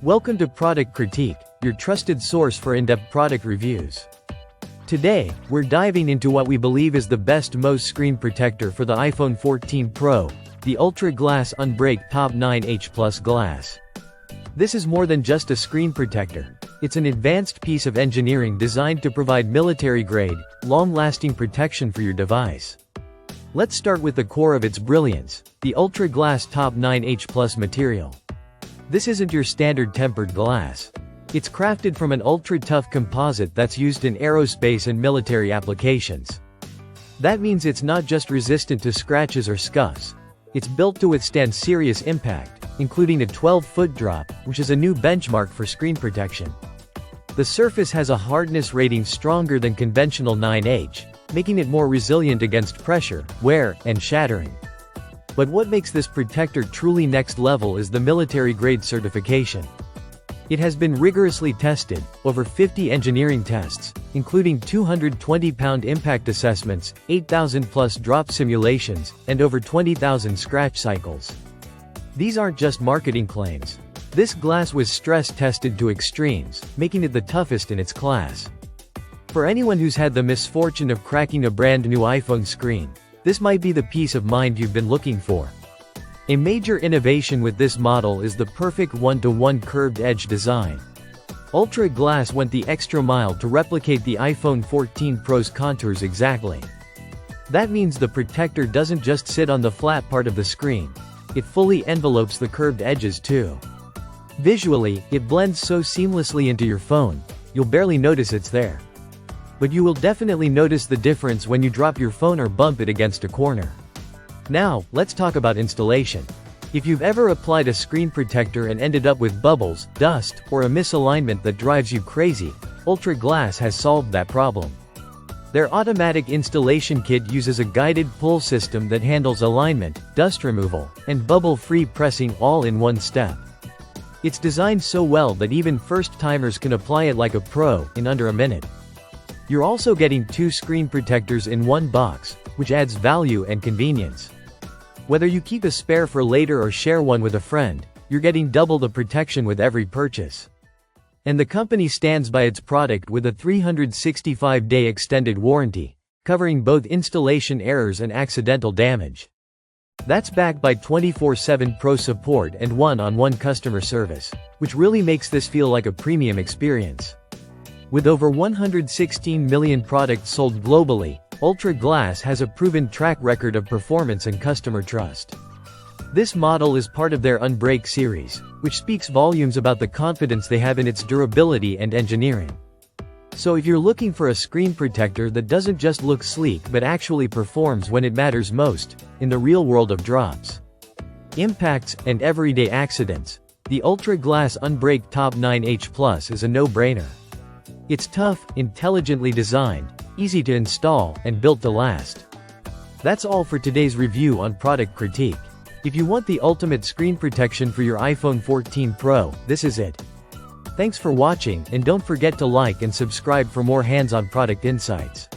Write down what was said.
Welcome to Product Critique, your trusted source for in-depth product reviews. Today, we're diving into what we believe is the best Mous Screen Protector for the iPhone 14 Pro, the UltraGlass Unbreak Top 9H Plus Glass. This is more than just a screen protector. It's an advanced piece of engineering designed to provide military-grade, long-lasting protection for your device. Let's start with the core of its brilliance, the UltraGlass Top 9H Plus material. This isn't your standard tempered glass. It's crafted from an ultra-tough composite that's used in aerospace and military applications. That means it's not just resistant to scratches or scuffs. It's built to withstand serious impact, including a 12-foot drop, which is a new benchmark for screen protection. The surface has a hardness rating stronger than conventional 9H, making it more resilient against pressure, wear, and shattering. But what makes this protector truly next level is the military-grade certification. It has been rigorously tested, over 50 engineering tests, including 220-pound impact assessments, 8,000-plus drop simulations, and over 20,000 scratch cycles. These aren't just marketing claims. This glass was stress-tested to extremes, making it the toughest in its class. For anyone who's had the misfortune of cracking a brand new iPhone screen, this might be the peace of mind you've been looking for. A major innovation with this model is the perfect one-to-one curved edge design. UltraGlass went the extra mile to replicate the iPhone 14 Pro's contours exactly. That means the protector doesn't just sit on the flat part of the screen. It fully envelopes the curved edges too. Visually, it blends so seamlessly into your phone, you'll barely notice it's there. But you will definitely notice the difference when you drop your phone or bump it against a corner. Now, let's talk about installation. If you've ever applied a screen protector and ended up with bubbles, dust, or a misalignment that drives you crazy, UltraGlass has solved that problem. Their automatic installation kit uses a guided pull system that handles alignment, dust removal, and bubble-free pressing all in one step. It's designed so well that even first-timers can apply it like a pro in under a minute. You're also getting 2 screen protectors in one box, which adds value and convenience. Whether you keep a spare for later or share one with a friend, you're getting double the protection with every purchase. And the company stands by its product with a 365-day extended warranty, covering both installation errors and accidental damage. That's backed by 24/7 pro support and one-on-one customer service, which really makes this feel like a premium experience. With over 116 million products sold globally, UltraGlass has a proven track record of performance and customer trust. This model is part of their Unbreak series, which speaks volumes about the confidence they have in its durability and engineering. So if you're looking for a screen protector that doesn't just look sleek but actually performs when it matters most, in the real world of drops, impacts, and everyday accidents, the UltraGlass Unbreak Top 9H Plus is a no-brainer. It's tough, intelligently designed, easy to install, and built to last. That's all for today's review on Product Critique. If you want the ultimate screen protection for your iPhone 14 Pro, this is it. Thanks for watching, and don't forget to like and subscribe for more hands-on product insights.